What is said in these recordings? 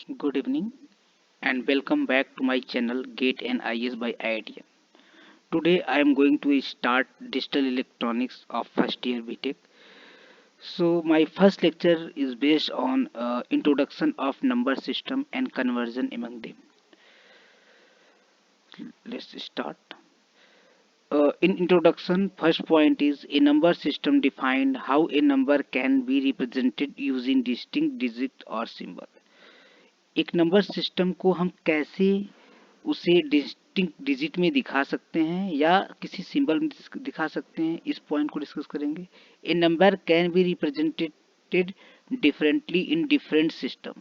Good evening and welcome back to my channel Gate and IS by IITM. Today I am going to start digital electronics of first year BTech. So my first lecture is based on introduction of number system and conversion among them. Let's start. In introduction, first point is a number system defined how a number can be represented using distinct digit or symbol. एक number system को हम कैसे उसे distinct digit में दिखा सकते हैं या किसी सिंबल में दिखा सकते हैं, इस पॉइंट को डिस्कस करेंगे. A number can be represented differently in different system.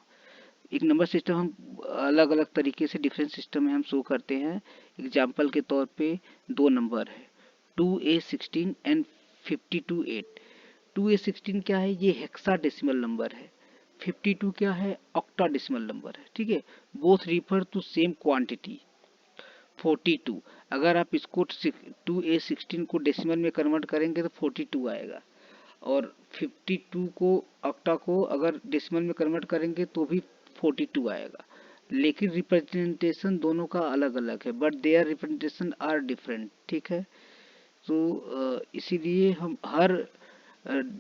एक नंबर सिस्टम हम अलग अलग तरीके से डिफरेंट सिस्टम में हम शो करते हैं. एग्जाम्पल के तौर पे दो नंबर है 2A16 एंड 52.8. 2A16 क्या है, ये हेक्साडेसिमल नंबर है. 52 क्या है, ऑक्टाडेसिमल नंबर है. ठीक है, both refer to same quantity. 42 अगर आप इसको 2A16 को डेसिमल में कन्वर्ट करेंगे तो 42 आएगा, और 52 को ऑक्टा को अगर डेसिमल में कन्वर्ट करेंगे तो भी 42 आएगा. लेकिन रिप्रेजेंटेशन दोनों का अलग अलग है, but their representation are different. ठीक है, तो इसीलिए हम हर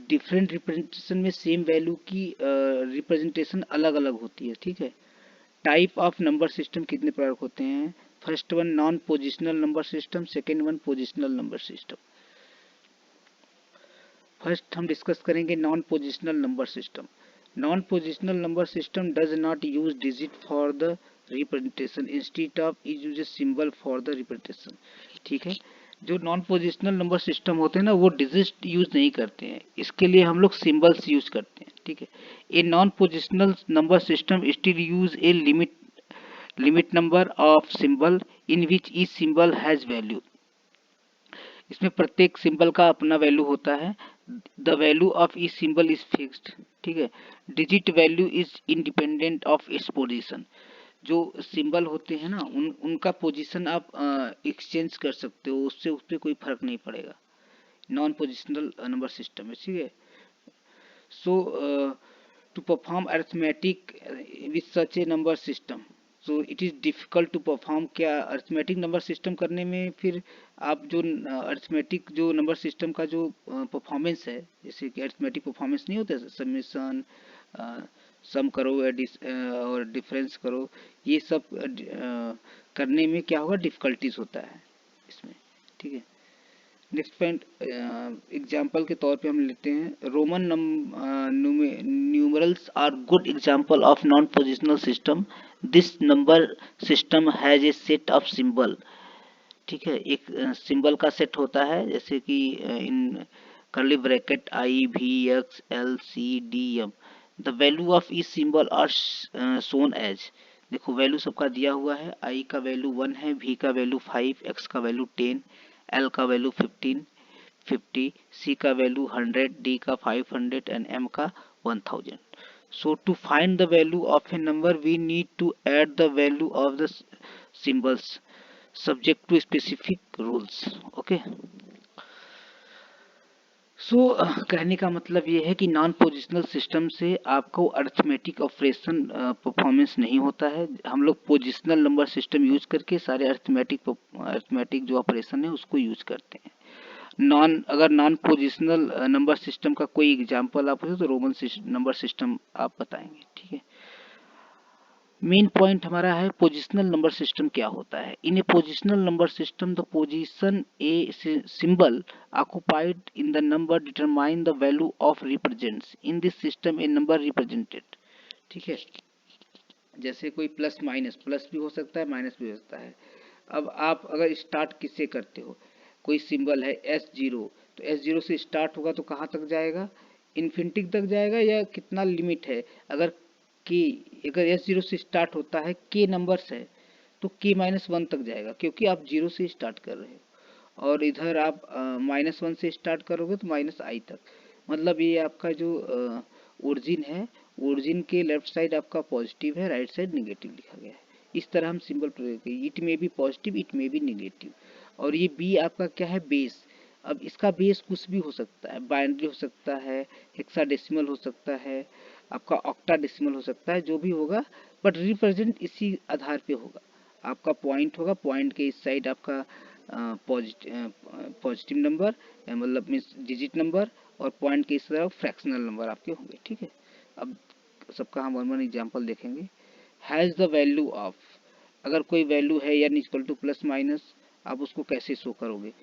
डिफरेंट रिप्रेजेंटेशन में सेम वैल्यू की रिप्रेजेंटेशन अलग अलग होती है. ठीक है. टाइप ऑफ नंबर सिस्टम कितने प्रकार होते हैं. First one non positional number system, second one positional number system. First हम डिस्कस करेंगे non positional number system. Non positional number system does not use digit for the representation, instead of it uses symbol for the representation. ठीक है, जो non positional number system होते हैं ना, वो digit use नहीं करते हैं, इसके लिए हम लोग सिंबल्स यूज करते हैं. ठीक है, a non positional number system still use a limit number of symbol in which each symbol has value. इसमें प्रत्येक सिंबल का अपना वैल्यू होता है. The value of each symbol is fixed. ठीक है, digit value is independent of its position. जो symbol होते हैं ना, उनका पोजीशन आप एक्सचेंज कर सकते हो, उससे उस पर कोई फर्क नहीं पड़ेगा नॉन पोजिशनल नंबर सिस्टम में. ठीक है, so to perform arithmetic with such a number system, so it is difficult to perform. क्या अरिथमेटिक नंबर सिस्टम करने में फिर आप जो अरिथमेटिक जो नंबर सिस्टम का जो परफॉर्मेंस है, जैसे कि अरिथमेटिक परफॉर्मेंस नहीं होता, समेशन, सम करो और डिफरेंस करो, ये सब करने में क्या होगा, डिफ़िकल्टीज होता है इसमें. ठीक है, नेक्स्ट पॉइंट एग्जाम्पल के तौर पे हम लेते हैं Roman numerals are good example of non positional system. This number system has a set of symbol. ठीक है, एक सिंबल का सेट होता है, जैसे कि इन curly bracket I V X L C D M. The value of each symbol are shown as. देखो value सबका दिया हुआ है. आई का वैल्यू 1 है, भी का वैल्यू 5, एक्स का वैल्यू 10, एल का वैल्यू 15, 50, सी का वैल्यू 100, डी का 500 एंड एम का 1000. So to find the value of a number we need to add the value of the symbols subject to specific rules. Okay. सो कहने का मतलब ये है कि नॉन पोजिशनल सिस्टम से आपको अरिथमेटिक ऑपरेशन परफॉर्मेंस नहीं होता है. हम लोग पोजिशनल नंबर सिस्टम यूज करके सारे अरिथमेटिक जो ऑपरेशन है उसको यूज करते हैं. अगर नॉन पोजिशनल नंबर सिस्टम का कोई एग्जांपल आप हो तो रोमन नंबर सिस्टम आप बताएंगे. ठीक है, मेन पॉइंट हमारा है पोजिशनल नंबर सिस्टम क्या होता है. In a positional number system the position a symbol occupied in the number determine the value of represents. In this system a number represented. ठीक है, जैसे कोई प्लस माइनस, प्लस भी हो सकता है माइनस भी हो सकता है. अब आप अगर स्टार्ट किससे करते हो, कोई सिंबल है S0, तो S0 से स्टार्ट होगा तो कहाँ तक जाएगा, इन्फिनिटी तक जाएगा, या कितना लिमिट है. अगर S0 से स्टार्ट होता है, K नंबर्स है, तो K-1 तक जाएगा, क्योंकि आप 0 से स्टार्ट कर रहे हो. और इधर आप -1 से स्टार्ट करोगे तो -i तक. मतलब ये आपका जो ओरिजिन है, ओरिजिन के लेफ्ट साइड आपका पॉजिटिव है, राइट साइड नेगेटिव लिखा गया है. इस तरह हम सिंबल प्रयोग करेंगे. It may be positive, it may be negative. और ये बी आपका क्या है, बेस. अब इसका बेस कुछ भी हो सकता है, बाइनरी हो सकता है, हेक्साडेसिमल हो सकता है, आपका ऑक्टाडेसिमल हो सकता है, जो भी होगा, बट रिप्रेजेंट इसी आधार पे होगा। आपका पॉइंट होगा, पॉइंट के इस साइड आपका पॉजिटिव नंबर, मतलब मीन्स डिजिट नंबर, और पॉइंट के इस तरफ फ्रैक्शनल नंबर आपके होंगे, ठीक है। अब सबका हम वन वन एग्जाम्पल देखेंगे। हैज़ द वैल्यू ऑफ, अगर कोई वैल्यू है या इक्वल टू प्लस माइनस, आप उसको कैसे शो करोगे?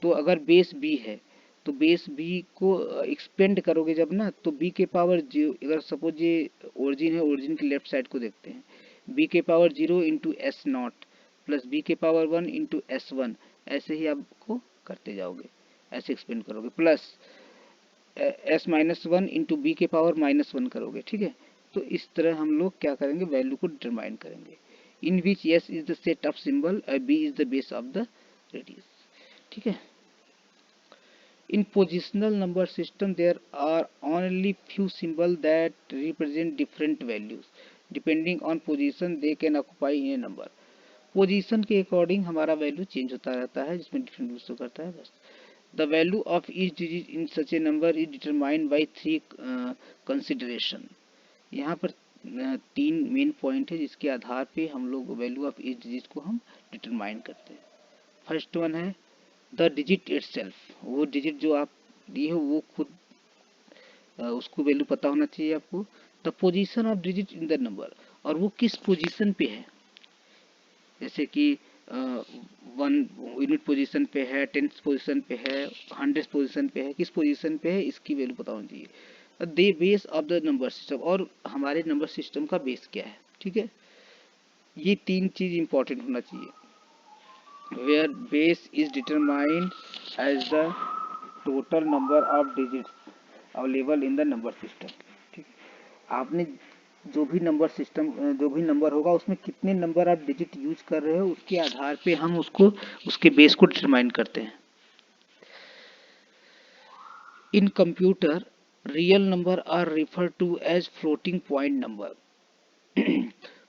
तो अगर बेस बी है तो बेस बी को एक्सपेंड करोगे जब ना, तो बी के पावर जीरो, अगर सपोज ये ओरिजिन है, ओरिजिन की लेफ्ट साइड को देखते हैं, बी के power 0 into S naught plus B के पावर 1 इंटू एस वन, ऐसे ही आपको करते जाओगे, ऐसे एक्सपेंड करोगे, plus S minus one into B के पावर -1 करोगे, ठीक है। तो इस तरह हम लोग क्या करेंगे, वैल्यू को डिटरमाइन करेंगे, in which S is the set of symbol और B is the base of the radix, ठीक है। In positional number system, there are only few symbols that represent different values. Depending on position, they can occupy in a number. Position के according हमारा value change होता रहता है, जिसमें different use तो करता है बस। The value of each digit in such a number is determined by 3 consideration. यहाँ पर तीन मेन पॉइंट है जिसके आधार पे हम लोग वैल्यू ऑफ ईच डिजिट को हम डिटरमाइन करते हैं। फर्स्ट वन है द डिजिट इटसेल्फ, वो डिजिट जो आप दिए हो वो खुद उसको वैल्यू पता होना चाहिए आपको। The position of digit in the number, और वो किस पोजीशन पे है, जैसे कि 1 यूनिट पोजीशन पे है, 10th पोजीशन पे है, 100th पोजीशन पे है, किस पोजीशन पे है इसकी वैल्यू पता होनी चाहिए। The base of the number system, और हमारे नंबर सिस्टम का बेस क्या है, ठीक है। ये तीन चीज इंपॉर्टेंट होना चाहिए। where base is determined as the total number of digits available in the number system, ठीक है। आपने जो भी नंबर सिस्टम, जो भी नंबर होगा उसमें कितने नंबर आप डिजिट यूज कर रहे हो, उसके आधार पे हम उसको, उसके बेस को डिटरमाइन करते हैं। In computer real number are refer to as floating point number.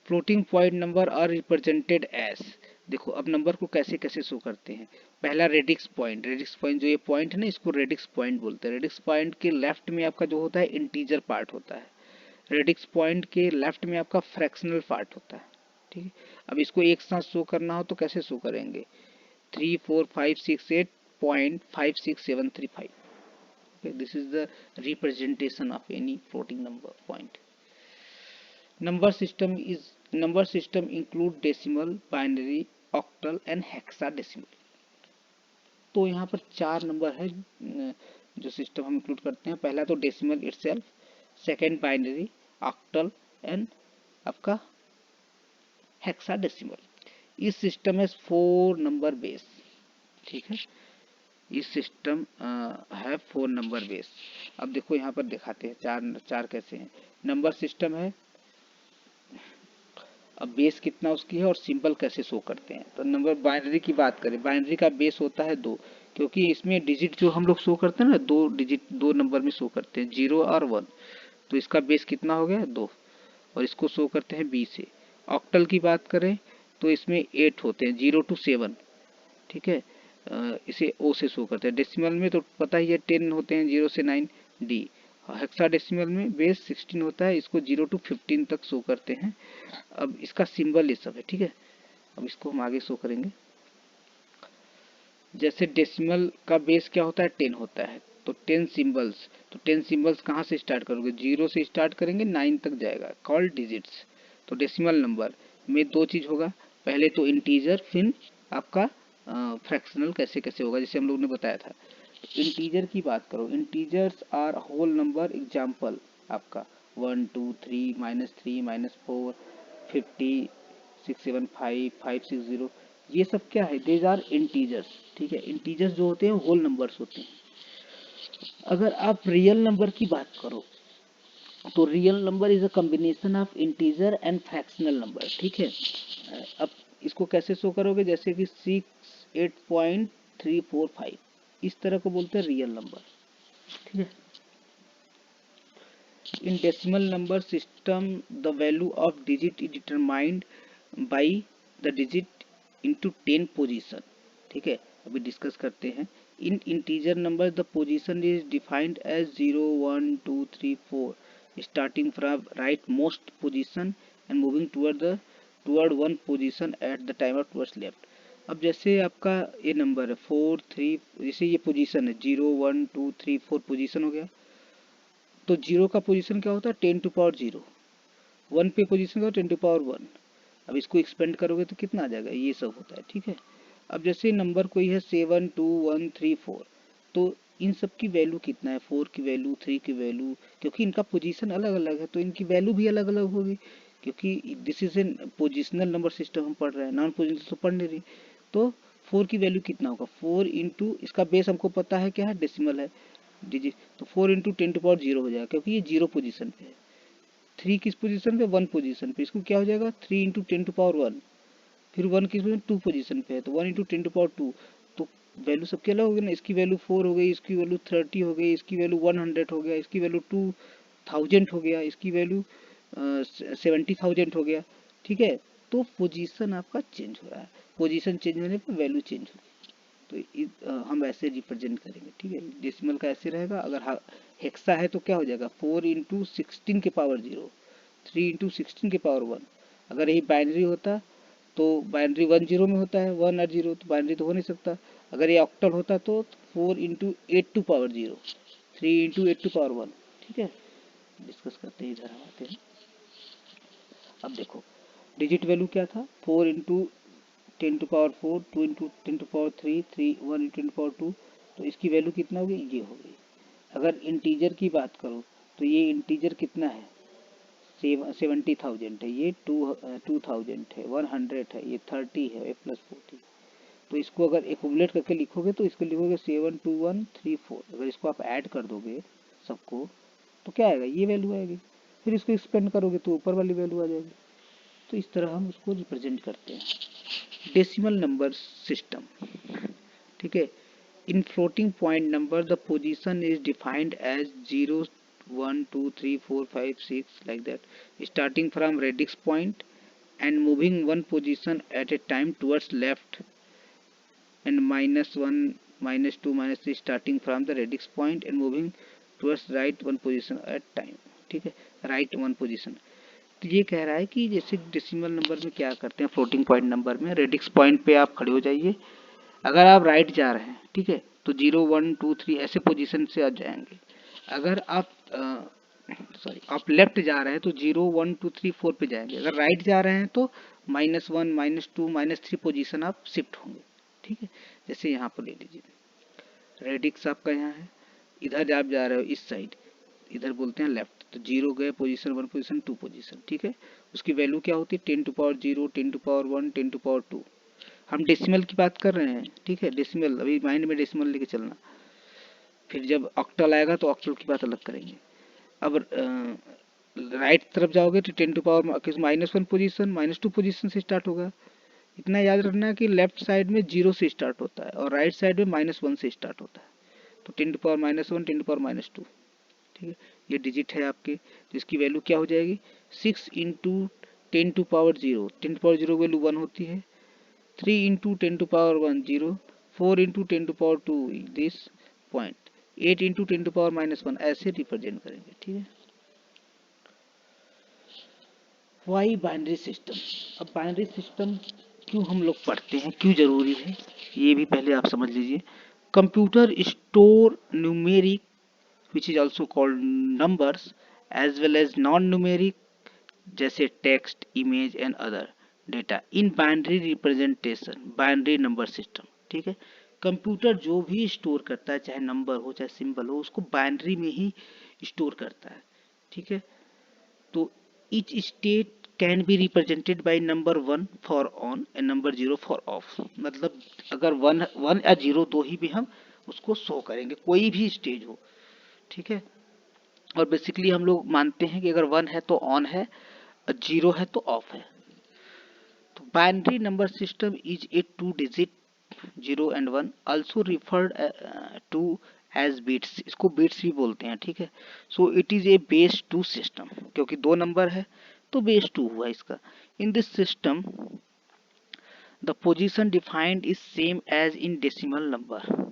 Floating point number are represented as, देखो अब नंबर को कैसे कैसे शो करते हैं। पहला रेडिक्स पॉइंट, रेडिक्स पॉइंट जो ये पॉइंट है ना, इसको रेडिक्स पॉइंट बोलते हैं। रेडिक्स पॉइंट के लेफ्ट में आपका जो होता है इंटीजर पार्ट होता है, रेडिक्स पॉइंट के लेफ्ट में आपका फ्रैक्शनल पार्ट होता है, ठीक है। अब इसको एक साथ शो करना हो तो कैसे शो करेंगे, 3 4 5 6 8 point 5 6 7 3 5, this is the representation of any floating number point. Number system include decimal, binary, octal and hexadecimal। तो यहाँ पर 4 नंबर है जो सिस्टम हम इंक्लूड करते हैं। पहला तो decimal itself, second binary, octal and आपका हेक्साडेसिमल। इस सिस्टम में 4 नंबर बेस, ठीक है। इस सिस्टम है 4 नंबर बेस। अब देखो यहाँ पर दिखाते हैं चार कैसे हैं। नंबर सिस्टम है, अब बेस कितना उसकी है और सिंबल कैसे शो करते हैं। तो नंबर बाइनरी की बात करें, बाइनरी का बेस होता है 2, क्योंकि इसमें डिजिट जो हम लोग शो करते हैं ना, 2 डिजिट 2 नंबर में शो करते हैं, 0 और 1, तो इसका बेस कितना हो गया 2, और इसको शो करते हैं बी से। ऑक्टल की बात करें तो इसमें 8 होते हैं, 0 to 7, ठीक है। इसे ओ से शो करते हैं। डेसिमल में तो पता ही है 10 होते हैं, 0 से 9 डी। हेक्साडेसिमल में बेस 16 होता है, इसको 0 to 15 तक शो करते हैं। अब इसका सिंबल ये सब है, ठीक है। अब इसको हम आगे शो करेंगे। जैसे डेसिमल का बेस क्या होता है 10 होता है, तो 10 सिंबल्स, तो 10 सिंबल्स कहाँ से स्टार्ट करोगे, 0 से स्टार्ट करेंगे 9 तक जाएगा, कॉल्ड डिजिट्स। तो डेसिमल नंबर में 2 चीज होगा, पहले तो इंटीजर, फिर आपका फ्रैक्शनल कैसे कैसे होगा, जैसे हम लोग ने बताया था। इंटीजर की बात करो, integers are whole number, example आपका 1 2 3 -3 -4 50 6 7 5 5 6 0, ये सब क्या है, देज आर इंटीजर्स, ठीक है। इंटीजर्स जो होते हैं होल नंबर्स होते हैं। अगर आप रियल नंबर की बात करो तो real number is a combination of integer and fractional number, ठीक है। अब इसको कैसे शो करोगे, जैसे कि 6 8.345, इस तरह को बोलते हैं रियल नंबर, ठीक है। इन decimal number system the value of digit is determined by the digit into 10 position, ठीक है। अभी डिस्कस करते हैं In integer number, the position is defined as 0, 1, 2, 3, 4, starting from rightmost position and moving toward one position at the timer towards left. अब जैसे आपका ये number है 4, 3, जैसे ये पोजीशन है 0, 1, 2, 3, 4 पोजीशन हो गया, तो जीरो का पोजीशन क्या होता है 10⁻0, 1 पे पोजीशन का 10⁻1। अब इसको एक्सपेंड करोगे तो कितना आ जाएगा, ये सब होता है, ठीक है। अब जैसे नंबर कोई है 7, 2, 1, 3, 4, तो इन सब की वैल्यू कितना है, 4 की वैल्यू, 3 की वैल्यू, क्योंकि इनका पोजीशन अलग अलग है तो इनकी वैल्यू भी अलग अलग होगी, क्योंकि this is an positional number system हम पढ़ रहे हैं, नॉन पोजिशनल तो पढ़ नहीं रही। तो 4 की वैल्यू कितना होगा, 4 इंटू इसका बेस हमको पता है क्या है, डेसिमल है डिजिट, तो 4 इंटू 10⁻0 हो जाएगा, क्योंकि ये जीरो पोजीशन पे है। 3 किस पोजीशन पे, 1 पोजीशन पे, इसको क्या हो जाएगा 3 इंटू 10⁻1, फिर 1 किस पोजीशन 2 पोजीशन पे है तो 1 इंटू 10⁻2, तो वैल्यू सबके अलग हो गई ना, इसकी वैल्यू 4 हो गई, इसकी वैल्यू 30 हो गई, इसकी वैल्यू 100 हो गया, इसकी वैल्यू 2000 हो गया, इसकी वैल्यू 70,000 हो गया, ठीक है। तो पोजीशन आपका चेंज हो रहा है, पोजीशन चेंज होने पर वैल्यू चेंज होगी, तो हम ऐसे रिप्रेजेंट करेंगे, ठीक है। डेसिमल का ऐसे रहेगा, अगर हेक्सा है तो क्या हो जाएगा 4 इंटू 16 के पावर 0, 3 इंटू 16 के पावर 1। अगर यही बाइनरी होता तो बाइनरी 1 0 में होता है, 1 और 0, तो बाइनरी तो हो नहीं सकता। अगर ये ऑक्टल होता तो 4 into 8 to power 0, 3 into 8 to power 1, ठीक है। डिस्कस करते हैं, इधर हम आते हैं। अब देखो डिजिट वैल्यू क्या था, 4 इंटू 10⁻4, 2 इंटू 10⁻3, 1 इंटू 10⁻2, तो इसकी वैल्यू कितना होगी, ये हो गई। अगर इंटीजर की बात करो तो ये इंटीजर कितना है, 70,000 है, ये 2000 है, 100 है, ये 30 है, ये +40। तो इसको अगर इक्विवेलेंट करके लिखोगे तो इसको लिखोगे 72134, अगर इसको आप ऐड कर दोगे सबको तो क्या आएगा, ये वैल्यू आएगी, फिर इसको एक्सपेंड करोगे तो ऊपर वाली वैल्यू आ जाएगी। तो इस तरह हम उसको रिप्रेजेंट करते हैं डेसिमल नंबर सिस्टम, ठीक है। In floating point number the position is defined as 0, 1, 2, 3, 4, 5, 6 like that, starting from radix point and moving one position at a time towards left, and -1, -2, -3 starting from the radix point and moving towards right one position at time, ठीक है, right one position. तो ये कह रहा है कि जैसे decimal number में क्या करते हैं, फ्लोटिंग पॉइंट नंबर में रेडिक्स पॉइंट पे आप खड़े हो जाइए, अगर आप राइट जा रहे हैं, ठीक है, तो 0, 1, 2, 3 ऐसे पोजीशन से आ जाएंगे। अगर आप सॉरी आप लेफ्ट जा रहे हैं तो 0, 1, 2, 3, 4 पे जाएंगे। अगर राइट जा रहे हैं तो -1, -2, -3 पोजीशन आप शिफ्ट होंगे, ठीक है। जैसे यहाँ पर ले लीजिए, रेडिक्स आपका यहाँ है, इधर आप जा रहे हो इस साइड, इधर बोलते हैं लेफ्ट, तो 0 गए पोजीशन, 1 पोजीशन, 2 पोजीशन, ठीक है। उसकी वैल्यू क्या होती है 10⁻0, 10⁻1, 10⁻2। हम डेसिमल की बात कर रहे हैं, ठीक है, डेसिमल अभी माइंड में डेसिमल लेके चलना, फिर जब ऑक्टल आएगा तो ऑक्टल की बात अलग करेंगे। अब राइट तरफ जाओगे तो 10⁻, -1 पोजीशन, -2 पोजीशन से स्टार्ट होगा। इतना याद रखना है कि लेफ्ट साइड में 0 से स्टार्ट होता है और राइट साइड में -1 से स्टार्ट होता है, तो 10⁻−1, 10⁻−2, ठीक है। ये डिजिट है आपके, तो इसकी वैल्यू क्या हो जाएगी 6 इंटू 10⁻0, 10⁻0 वैल्यू 1 होती है, 3 into 10⁻1 0, 4 into 10⁻2 this point, 8 into 10⁻−1, ऐसे रिप्रेजेंट करेंगे, ठीक है। Why binary system. अब बाइनरी सिस्टम क्यों हम लोग पढ़ते हैं, क्यों जरूरी है, ये भी पहले आप समझ लीजिए। Computer store numeric which is also called numbers as well as non-numeric जैसे text, image and other data in binary representation, binary number system, ठीक है। कंप्यूटर जो भी स्टोर करता है, चाहे नंबर हो चाहे सिंबल हो, उसको बाइनरी में ही स्टोर करता है, ठीक है। तो each state can be represented by number 1 for on and number 0 for of, मतलब अगर 1 या 0 दो ही भी हम उसको शो करेंगे, कोई भी स्टेज हो, ठीक है। और बेसिकली हम लोग मानते हैं कि अगर 1 है तो ऑन है, 0 है तो ऑफ है। तो binary number system is a 2 digit 0 and 1 also referred to as bits, इसको बिट्स भी बोलते हैं, ठीक है। So it is a base 2 system, क्योंकि दो नंबर है तो बेस 2 हुआ इसका। In this system the position defined is same as in decimal number,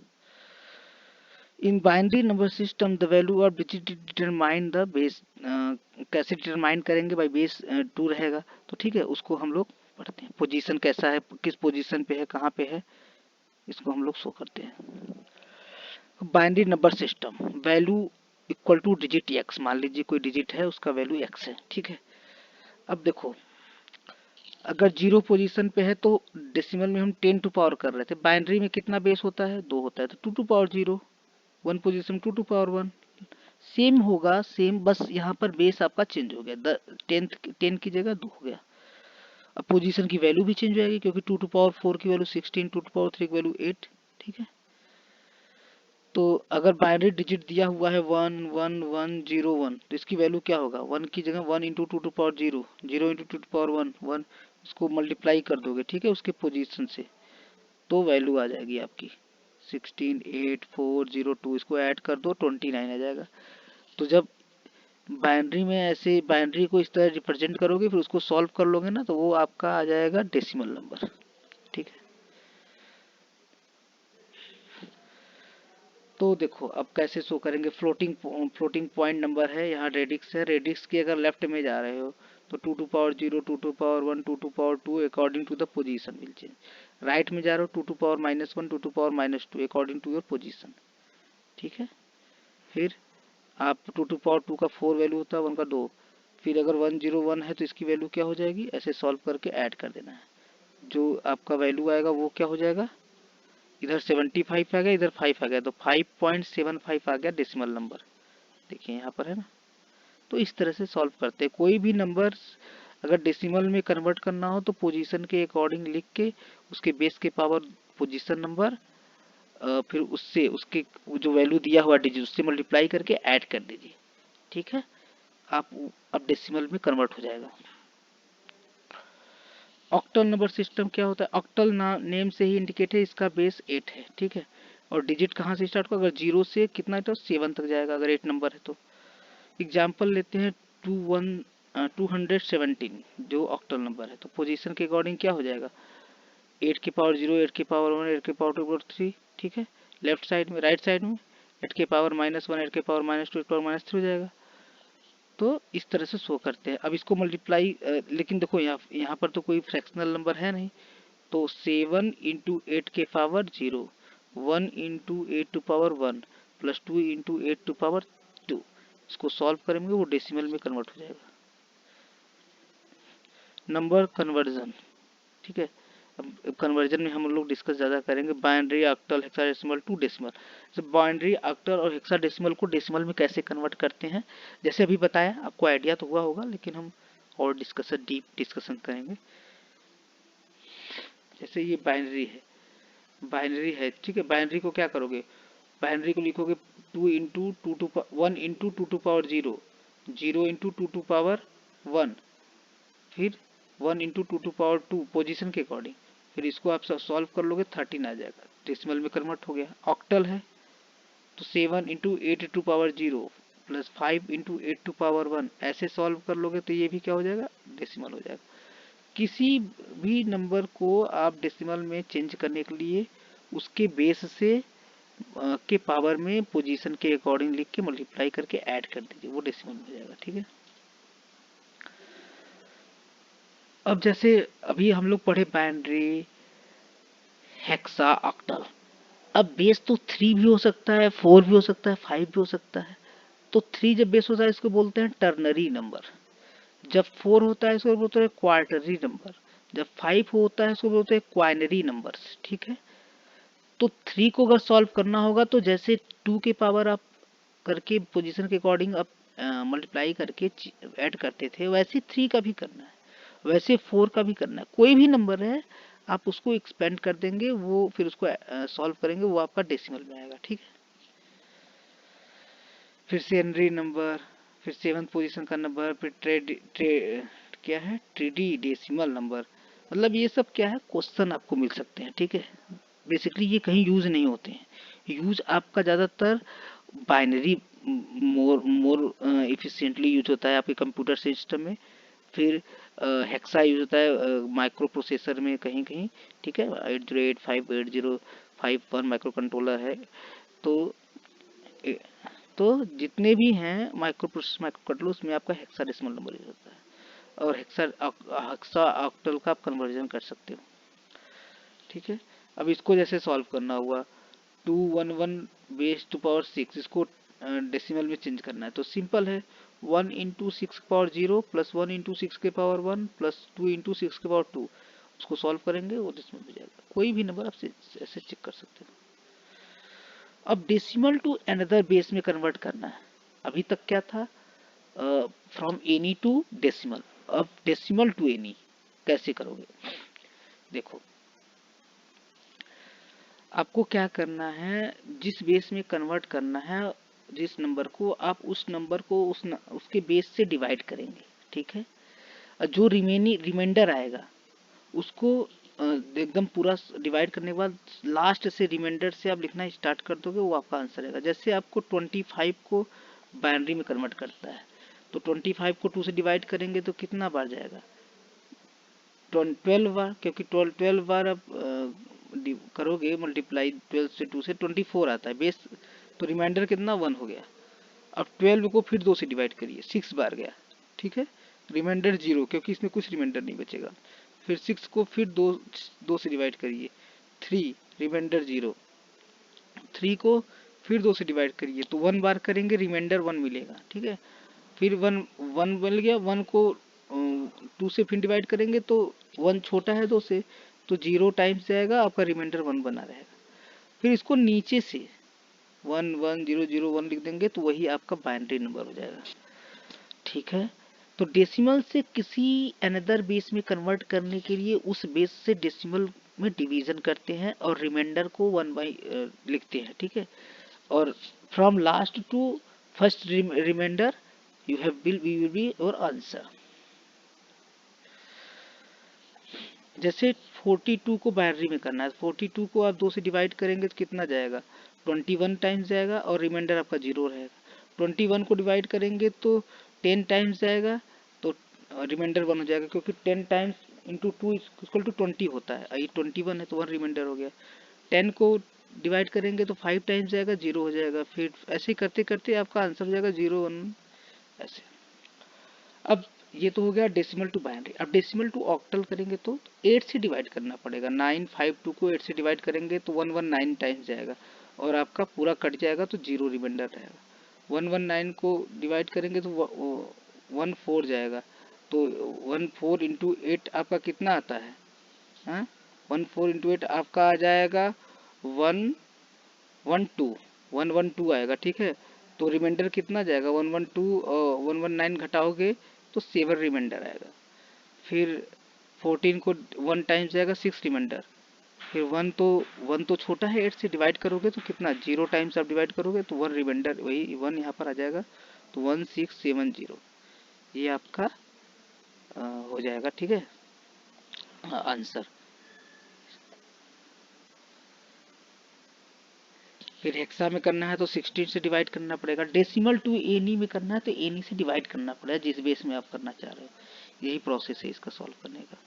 in binary number system the value of digit determine the base, कैसे डिटरमाइन करेंगे, by base 2 रहेगा। तो ठीक है, उसको हम लोग पढ़ते हैं। पोजीशन कैसा है, किस पोजीशन पे है, कहाँ पे है, इसको हम लोग शो करते हैं। Binary number system, value equal two digit x, मान लीजिए कोई डिजिट है उसका वैल्यू एक्स है, ठीक है। अब देखो, अगर 0 पोजीशन पे है तो डेसिमल में हम 10 टू पावर कर रहे थे, बाइनरी में कितना बेस होता है, 2 होता है, तो 2 to power 0, 1 position 2 to power 1, same होगा, सेम, बस यहाँ पर बेस आपका चेंज हो गया, 10 की जगह 2 हो गया। अब पोजीशन की वैल्यू भी चेंज हो जाएगी, क्योंकि 2 टू पावर 4 की वैल्यू 16, 2 टू पावर 3 की वैल्यू 8, ठीक है। तो अगर बाइनरी डिजिट दिया हुआ है 1 1 1 0 1, तो इसकी वैल्यू क्या होगा, 1 की जगह 1 into 2 to power 0, 0 into 2 to power 1 1, इसको मल्टीप्लाई कर दोगे, ठीक है, उसके पोजीशन से, तो वैल्यू आ जाएगी आपकी 16 8 4 0 2, इसको ऐड कर दो 29 आ जाएगा। तो जब बाइनरी में ऐसे बाइनरी को इस तरह रिप्रेजेंट करोगे, फिर उसको सॉल्व कर लोगे ना, तो वो आपका आ जाएगा डेसिमल नंबर, ठीक है। तो देखो अब कैसे शो करेंगे, फ्लोटिंग पॉइंट नंबर है, यहाँ रेडिक्स है, रेडिक्स की अगर लेफ्ट में जा रहे हो तो 2 to power 0, 2 to power 1, 2 to power 2 according to the position will change. Right में जा रहे हो 2 to power -1, 2 to power -2 according to your position, ठीक है। फिर आप 2 टू पावर 2 का 4 वैल्यू होता है, 1 का 2, फिर अगर 101 है तो इसकी वैल्यू क्या हो जाएगी, ऐसे सॉल्व करके ऐड कर देना है, जो आपका वैल्यू आएगा वो क्या हो जाएगा, इधर 75 आ गया, इधर 5 आ गया, तो 5.75 आ गया डेसिमल नंबर, देखिए यहाँ पर है ना। तो इस तरह से सॉल्व करते हैं। कोई भी नंबर अगर डेसिमल में कन्वर्ट करना हो तो पोजीशन के अकॉर्डिंग लिख के उसके बेस के पावर पोजीशन नंबर, फिर उससे उसके जो वैल्यू दिया हुआ डिजिट उससे मल्टीप्लाई करके ऐड कर दीजिए, ठीक है। आप अब डेसिमल में कन्वर्ट हो जाएगा। ऑक्टल नंबर सिस्टम क्या होता है, ऑक्टल नेम से ही इंडिकेट है, इसका बेस 8 है, ठीक है। और डिजिट कहाँ से स्टार्ट होगा, अगर 0 से कितना है तो 7 तक जाएगा, अगर 8 नंबर है तो। एग्जाम्पल लेते हैं 217 जो ऑक्टल नंबर है, तो पोजीशन के अकॉर्डिंग क्या हो जाएगा, 8 की पावर 0, 8 की पावर 1, 8 की पावर 2 पावर 3, ठीक है। लेफ्ट साइड में, राइट साइड में 8 की पावर -1, 8 की पावर -2, 8 की पावर -3 हो जाएगा। तो इस तरह से शो करते हैं। अब इसको मल्टीप्लाई, लेकिन देखो यहाँ पर तो कोई फ्रैक्शनल नंबर है नहीं, तो 7 इंटू 8 के power 0, 1 into 8 to power 1 plus 2 into 8 to power 2, इसको सॉल्व करेंगे वो डेसिमल में कन्वर्ट हो जाएगा। नंबर कन्वर्जन, ठीक है। अब कन्वर्जन में हम लोग डिस्कस ज़्यादा करेंगे, binary, octal, hexadecimal to decimal. जब बाइनरी, ऑक्टल और हेक्साडेसिमल को डेसिमल में कैसे कन्वर्ट करते हैं, जैसे अभी बताया, आपको आइडिया तो हुआ होगा, लेकिन हम और डीप डिस्कशन करेंगे। जैसे ये बाइनरी है, ठीक है। बाइनरी को क्या करोगे, बाइनरी को लिखोगे 2 into 2 to 1 into 2 to power 0, 0 into 2 to power 1, फिर 1 इंटू 2 टू पावर 2 पोजीशन के अकॉर्डिंग, फिर इसको आप सॉल्व कर लोगे 13 आ जाएगा, डेसिमल में कन्वर्ट हो गया। ऑक्टल है तो 7 into 8 to power 0 plus 5 into 8 to power 1, ऐसे सॉल्व कर लोगे तो ये भी क्या हो जाएगा, डेसिमल हो जाएगा। किसी भी नंबर को आप डेसिमल में चेंज करने के लिए उसके बेस से के पावर में पोजीशन के अकॉर्डिंग लिख के मल्टीप्लाई करके ऐड कर दीजिए, वो डेसिमल हो जाएगा, ठीक है। अब जैसे अभी हम लोग पढ़े बाइनरी, हेक्सा, ऑक्टल। अब बेस तो 3 भी हो सकता है, 4 भी हो सकता है, 5 भी हो सकता है। तो 3 जब बेस होता है इसको बोलते हैं टर्नरी नंबर, जब 4 होता है इसको बोलते हैं क्वार्टरी नंबर, जब 5 होता है इसको बोलते हैं क्वाइनरी नंबर्स, ठीक है। तो 3 को अगर सॉल्व करना होगा तो जैसे 2 के पावर आप करके पोजीशन के अकॉर्डिंग आप मल्टीप्लाई करके ऐड करते थे, वैसे 3 का भी करना है, वैसे 4 का भी करना है। कोई भी नंबर है आप उसको एक्सपेंड कर देंगे, वो फिर उसको सॉल्व करेंगे, वो आपका डेसिमल में आएगा, ठीक है। फिर से हेनरी नंबर, फिर 7th पोजीशन का नंबर, फिर क्या है, ट्रेडी डेसिमल नंबर। मतलब ये सब क्या है, क्वेश्चन आपको मिल सकते हैं, ठीक है। बेसिकली ये कहीं यूज नहीं होते हैं, यूज आपका ज़्यादातर बाइनरी मोर मोर इफिशिएंटली यूज होता है आपके कंप्यूटर सिस्टम में। फिर हेक्सा यूज होता है माइक्रो प्रोसेसर में कहीं कहीं, ठीक है। 8085 8051 माइक्रो कंट्रोलर है। तो तो जितने भी हैं माइक्रो प्रोसेसर माइक्रो कंट्रोलर उसमें आपका हेक्साडेसिमल नंबर यूज होता है और हेक्सा ऑक्टल का आप कन्वर्जन कर सकते हो। ठीक है, अब इसको जैसे सॉल्व करना हुआ 211 बेस टू पावर 6, इसको डेसिमल में चेंज करना है तो सिंपल है 1 इंटू 6 के पावर 0 प्लस 1 इंटू 6 के पावर 1 प्लस 2 इंटू 6 के पावर 2, उसको सॉल्व करेंगे वो डेसिमल में जाएगा। कोई भी नंबर आप ऐसे चेक कर सकते हो। अब डेसिमल टू अनदर बेस में कन्वर्ट करना है। अभी तक क्या था, फ्रॉम एनी टू डेसिमल, अब डेसिमल टू एनी कैसे करोगे? देखो आपको क्या करना है, जिस बेस में कन्वर्ट करना है जिस नंबर को, आप उस नंबर को उसके बेस से डिवाइड करेंगे। ठीक है, जो रिमाइंडर आएगा उसको एकदम पूरा डिवाइड करने के बाद लास्ट से रिमाइंडर से आप लिखना स्टार्ट कर दोगे, वो आपका आंसर आएगा। जैसे आपको 25 को बाइनरी में कन्वर्ट करता है तो 25 को 2 से डिवाइड करेंगे तो कितना बार जाएगा? 12 बार, क्योंकि 12 बार आप करोगे मल्टीप्लाई 12 से 2 से 24 आता है बेस, तो रिमाइंडर कितना 1 हो गया। अब 12 को फिर 2 से डिवाइड करिए, 6 बार गया। ठीक है, रिमाइंडर 0 क्योंकि इसमें कुछ रिमाइंडर नहीं बचेगा। फिर 6 को फिर 2 से डिवाइड करिए, 3 रिमाइंडर 0। 3 को फिर 2 से डिवाइड करिए तो 1 बार करेंगे रिमाइंडर 1 मिलेगा। ठीक है, फिर 1 1 मिल गया, 1 को 2 से फिर डिवाइड करेंगे तो 1 छोटा है 2 से तो 0 टाइम्स जाएगा, आपका रिमाइंडर 1 बना रहेगा। फिर इसको नीचे से 1 1 0 0 1 लिख देंगे तो वही आपका बाइनरी नंबर हो जाएगा। ठीक है, तो डेसिमल से किसी अनदर बेस में कन्वर्ट करने के लिए उस बेस से डेसिमल में डिवीजन करते हैं और रिमाइंडर को 1 बाई लिखते हैं। ठीक है, और from last to first reminder you have will be your answer. जैसे 42 को बाइनरी में करना है, 42 को आप 2 से डिवाइड करेंगे तो कितना जाएगा? 21 टाइम्स जाएगा और रिमाइंडर आपका 0 रहेगा। 21 को डिवाइड करेंगे तो 10 टाइम्स जाएगा तो रिमाइंडर 1 हो जाएगा, क्योंकि 10 टाइम्स इंटू 2 इक्वल टू 20 होता है। ये 21 है तो 1 रिमाइंडर हो गया। 10 को डिवाइड करेंगे तो 5 टाइम्स जाएगा, 0 हो जाएगा। फिर ऐसे करते करते आपका आंसर हो जाएगा 0 1 ऐसे। अब ये तो हो गया डेसिमल टू बाइनरी। अब डेसिमल टू ऑक्टल करेंगे तो 8 से डिवाइड करना पड़ेगा। 952 को 8 से डिवाइड करेंगे तो 119 टाइम्स जाएगा और आपका पूरा कट जाएगा तो 0 रिमाइंडर रहेगा। 119 को डिवाइड करेंगे तो 14 जाएगा, तो 14 इंटू 8 आपका कितना आता है? हाँ, 14 इंटू 8 आपका आ जाएगा 112 आएगा। ठीक है, तो रिमाइंडर कितना जाएगा? 112 और 119 घटाओगे तो 7 रिमाइंडर आएगा। फिर 14 को 1 टाइम्स जाएगा 6 रिमाइंडर। फिर 1 तो छोटा है, 8 से डिवाइड करोगे तो कितना? 0 टाइम्स आप डिवाइड करोगे तो 1 रिमाइंडर, वही 1 यहाँ पर आ जाएगा तो 1670 ये आपका हो जाएगा। ठीक है, आंसर। फिर हेक्सा में करना है तो 16 से डिवाइड करना पड़ेगा। डेसिमल टू एनी में करना है तो एनी से डिवाइड करना पड़ेगा जिस बेस में आप करना चाह रहे हो। यही प्रोसेस है इसका सॉल्व करने का।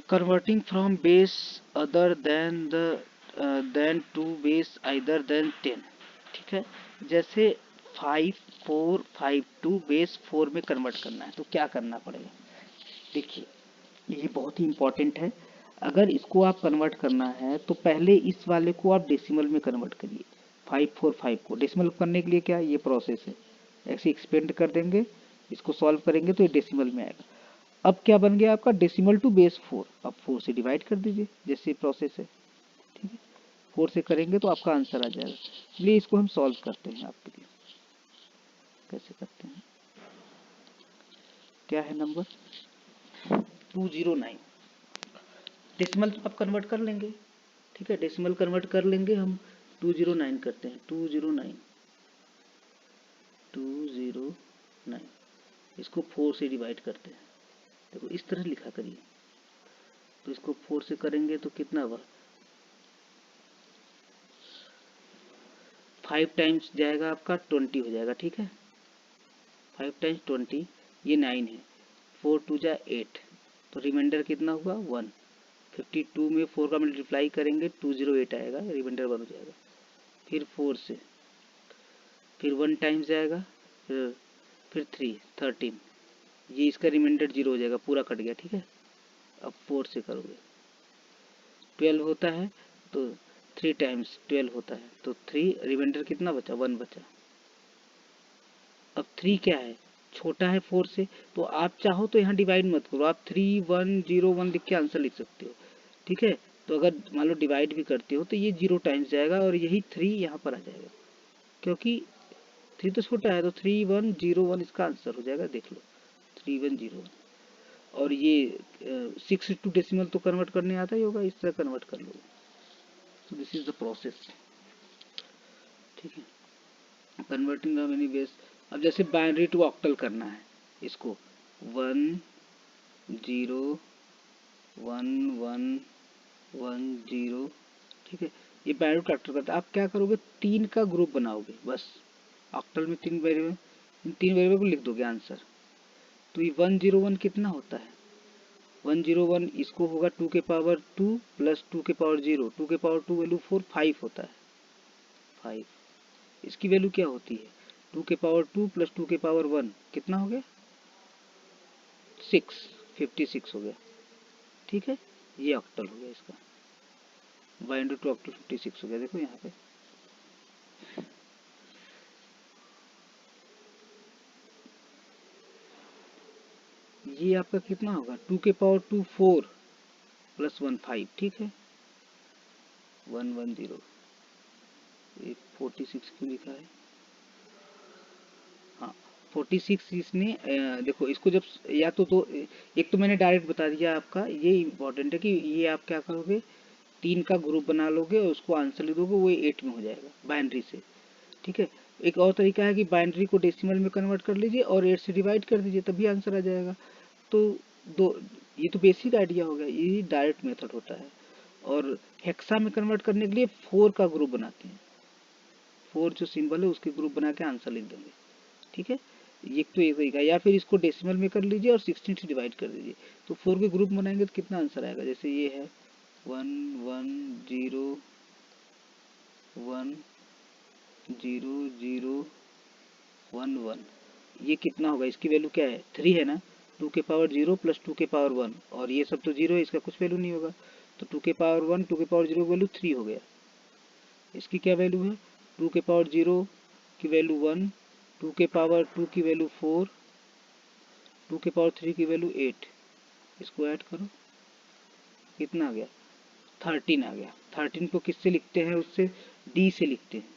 Converting from base other than to base either than 10। ठीक है, जैसे 5452 बेस 4 में कन्वर्ट करना है तो क्या करना पड़ेगा? देखिए ये बहुत ही इंपॉर्टेंट है। अगर इसको आप कन्वर्ट करना है तो पहले इस वाले को आप डेसिमल में कन्वर्ट करिए। 545 को डेसिमल करने के लिए क्या ये प्रोसेस है, ऐसे एक्सपेंड कर देंगे, इसको सॉल्व करेंगे तो ये डेसिमल में आएगा। अब क्या बन गया आपका? Decimal to base 4। अब 4 से डिवाइड कर दीजिए जैसे प्रोसेस है। ठीक है, 4 से करेंगे तो आपका आंसर आ जाएगा। इसलिए इसको हम सॉल्व करते हैं आपके लिए। कैसे करते हैं, क्या है नंबर? 209। डेसिमल तो आप कन्वर्ट कर लेंगे। ठीक है, डेसिमल कन्वर्ट कर लेंगे हम। 209 करते हैं, 209 इसको 4 से डिवाइड करते हैं। देखो इस तरह लिखा करिए, तो इसको 4 से करेंगे तो कितना हुआ? 5 टाइम्स जाएगा आपका 20 हो जाएगा। ठीक है, 5 टाइम्स 20 ये 9 है, 4 2 जा 8 तो रिमाइंडर कितना हुआ? 1। 52 में 4 का मल्टीप्लाई करेंगे 208 आएगा, रिमाइंडर 1 हो जाएगा। फिर 4 से, फिर 1 टाइम्स जाएगा, फिर 3 13, ये इसका रिमाइंडर 0 हो जाएगा, पूरा कट गया। ठीक है, अब 4 से करोगे 12 होता है, तो 3 टाइम्स 12 होता है, तो 3, रिमाइंडर कितना बचा, 1 बचा। अब 3 क्या है, छोटा है 4 से, तो आप चाहो तो यहाँ डिवाइड मत करो, आप 3 1 0 1 लिख के आंसर लिख सकते हो। ठीक है, तो अगर मान लो डिवाइड भी करते हो तो ये 0 टाइम्स जाएगा और यही 3 यहाँ पर आ जाएगा, क्योंकि 3 तो छोटा है, तो 3 1 0 1 इसका आंसर हो जाएगा। देख लो 3 1 0 1। और ये 6 टू डेसिमल तो कन्वर्ट करने आता ही होगा, इस तरह कन्वर्ट कर लो। तो दिस इज द प्रोसेस। ठीक है, कन्वर्टिंग द मेनी बेस। अब जैसे बाइनरी टू ऑक्टल करना है, इसको 1 0 1 1 1 0। ठीक है, ये बाइनरी टू ऑक्टल करता है। आप क्या करोगे, 3 का ग्रुप बनाओगे बस। ऑक्टल में 3 वेरिएबल, इन 3 वेरिएबल को लिख दोगे आंसर। तो ये 101 कितना होता है, 101 इसको होगा 2 के पावर 2 प्लस 2 के पावर 0, 2 के पावर 2 वैल्यू 4, 5 होता है 5। इसकी वैल्यू क्या होती है, 2 के पावर 2 प्लस 2 के पावर 1 कितना हो गया, 6, 56 हो गया। ठीक है, ये ऑक्टल हो गया इसका, बाइनरी टू ऑक्टल 56 हो गया। देखो यहाँ पे ये आपका कितना होगा, 2 के पावर 2 4 प्लस 1 5। ठीक है, 110। ये 46 क्यों लिखा है, हाँ 46 इसने देखो इसको जब या तो एक तो मैंने डायरेक्ट बता दिया आपका, ये इम्पोर्टेंट है कि ये आप क्या करोगे, 3 का ग्रुप बना लोगे और उसको आंसर लिख दोगे, वो 8 में हो जाएगा बाइनरी से। ठीक है, एक और तरीका है कि बाइनरी को डेसिमल में कन्वर्ट कर लीजिए और 8 से डिवाइड कर दीजिए, तभी आंसर आ जाएगा। तो दो, ये तो बेसिक आइडिया हो गया, ये डायरेक्ट मेथड होता है। और हेक्सा में कन्वर्ट करने के लिए 4 का ग्रुप बनाते हैं, 4 जो सिंबल है उसके ग्रुप बना के आंसर लिख देंगे। ठीक है, ये तो एक तरीका, या फिर इसको डेसिमल में कर लीजिए और 16 से डिवाइड कर दीजिए, तो 4 के ग्रुप बनाएंगे तो कितना आंसर आएगा। जैसे ये है 1 1 0 1 0 0 1 1, ये कितना होगा, इसकी वैल्यू क्या है, 3 है ना, 2 के पावर 0 प्लस 2 के पावर 1, और ये सब तो 0 है, इसका कुछ वैल्यू नहीं होगा, तो 2 के पावर 1 2 के पावर 0 की वैल्यू 3 हो गया। इसकी क्या वैल्यू है, 2 के पावर 0 की वैल्यू 1, 2 के पावर 2 की वैल्यू 4, 2 के पावर 3 की वैल्यू 8। इसको ऐड करो, कितना आ गया, 13 आ गया। 13 को किससे लिखते हैं, उससे डी से लिखते हैं,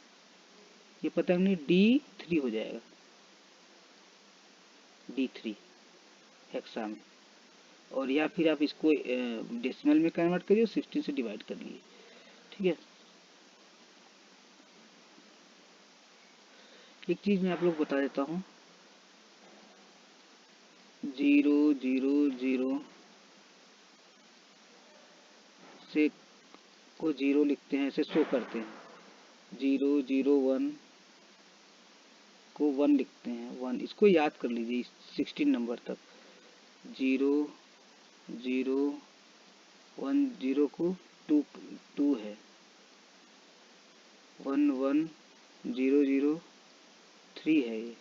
ये पता नहीं D3 हो जाएगा, D3 हेक्सा में। और या फिर आप इसको डेसिमल में कन्वर्ट करिए, 16 से डिवाइड कर लिए। ठीक है, एक चीज मैं आप लोग बता देता हूँ, 0 0 0 से को 0 लिखते हैं, ऐसे शो करते हैं, 0 0 1 को 1 लिखते हैं 1, इसको याद कर लीजिए 16 नंबर तक। 0 0 1 0 को 2 2 है, 1 1 0 0 3 है, ये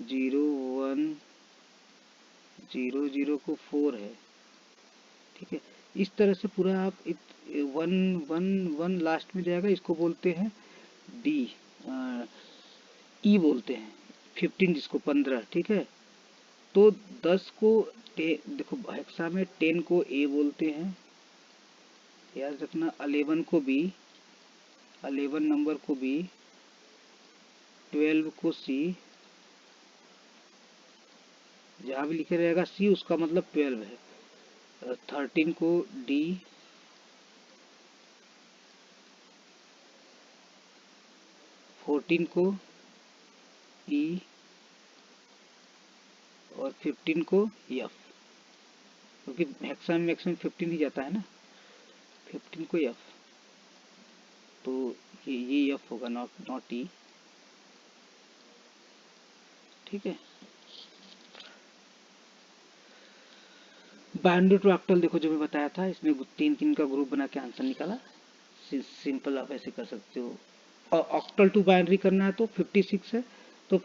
0 1 0 0 को 4 है। ठीक है, इस तरह से पूरा आप 1 1 1 लास्ट में जाएगा, इसको बोलते हैं डी, ई बोलते हैं, 15 जिसको 15। ठीक है, तो 10 को देखो हेक्सा में 10 को ए बोलते हैं, याद रखना, 11 को बी, 11 नंबर को बी, 12 को सी, जहाँ भी लिखे रहेगा सी उसका मतलब 12 है, 13 को डी, 14 को ई और 15 को एफ, क्योंकि हेक्सा में मैक्सिमम 15 ही जाता है ना, 15 को एफ, तो ये एफ होगा, नॉट नॉट ई। ठीक है, बाइनरी टू ऑक्टल देखो जो मैं बताया था, इसमें तीन तीन का ग्रुप बना के आंसर निकाला। सिंपल आप ऐसे कर सकते हो। और ऑक्टल टू बाइनरी करना है तो 56 है, तो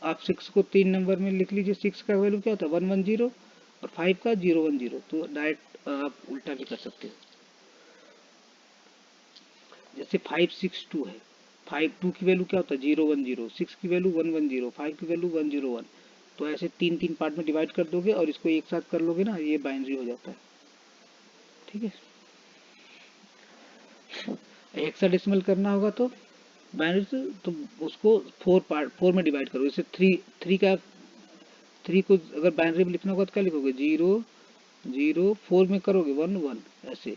आप 6 को 3 नंबर में लिख लीजिए। 6 का वैल्यू क्या होता है 110, और 5 का 010, तो डायरेक्ट आप उल्टा भी कर सकते हो। जैसे 562 है, 52 की वैल्यू क्या होता है 010, 6 की वैल्यू 110, 5 की वैल्यू 101। तो ऐसे तीन तीन पार्ट में डिवाइड कर दोगे और इसको एक साथ कर लोगे ना, ये बाइनरी हो जाता है। ठीक है, हेक्साडेसिमल करना होगा तो बाइनरी से तो उसको 4 में डिवाइड करो। जैसे थ्री को अगर बाइनरी में लिखना होगा तो क्या लिखोगे 0 0 4 में करोगे 1 1 ऐसे,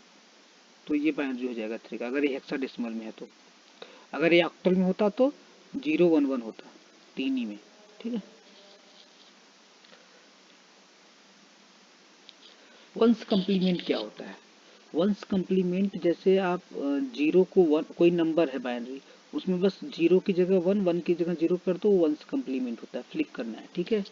तो ये बाइनरी हो जाएगा 3 का, अगर ये हेक्साडेसिमल में है तो। अगर ये ऑक्टल में होता तो 0 1 1 होता, तीन ही में। ठीक है, वंस कंप्लीमेंट क्या होता है? वंस कंप्लीमेंट, जैसे आप जीरो को वन, कोई नंबर है बाइनरी, उसमें बस जीरो की जगह वन, वन की जगह जीरो कर दो, वंस कंप्लीमेंट होता है, फ्लिप करना है। ठीक है,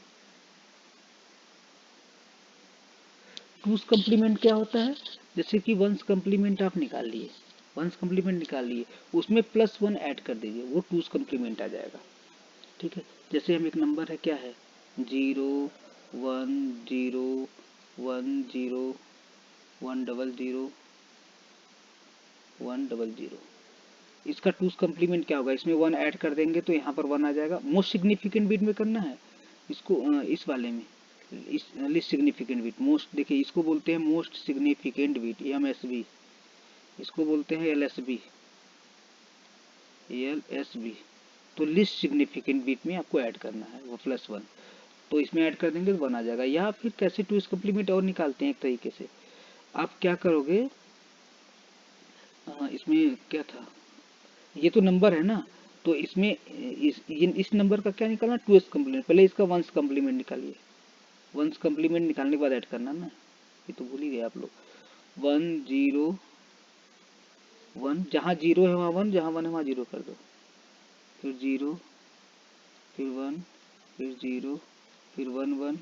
टूस कंप्लीमेंट क्या होता है? जैसे कि वंस कंप्लीमेंट आप निकाल लिए, वंस कंप्लीमेंट निकाल लिए, उसमें +1 ऐड कर दीजिए, वो टूस कंप्लीमेंट आ जाएगा। ठीक है, जैसे हम एक नंबर है क्या है 0 1 0 1 0 1 0 1, इसका टूस कम्प्लीमेंट क्या होगा? इसमें 1 ऐड कर देंगे तो यहाँ पर 1 आ जाएगा। मोस्ट सिग्निफिकेंट बिट में करना है इसको, इस वाले में, इस लिस्ट सिग्निफिकेंट बिट। मोस्ट देखिए, इसको बोलते हैं मोस्ट सिग्निफिकेंट बिट, MSB। इसको बोलते हैं LSB, LSB। तो लिस्ट सिग्निफिकेंट बिट में आपको ऐड करना है वो +1, तो इसमें ऐड कर देंगे तो 1 आ जाएगा। या फिर कैसे टूस कम्प्लीमेंट और निकालते हैं एक तरीके से, आप क्या करोगे, इसमें क्या था, ये तो नंबर है ना, तो इसमें इस नंबर का क्या निकालना, टूएस कम्प्लीमेंट। पहले इसका वंस कम्प्लीमेंट निकालिए, वंस कम्प्लीमेंट निकालने के बाद ऐड करना ना, ये तो भूल ही गए आप लोग। 1 0 1, जहाँ 0 है वहाँ 1, जहाँ 1 है वहाँ 0 कर दो, फिर 0 फिर 1 फिर 0 फिर 1 1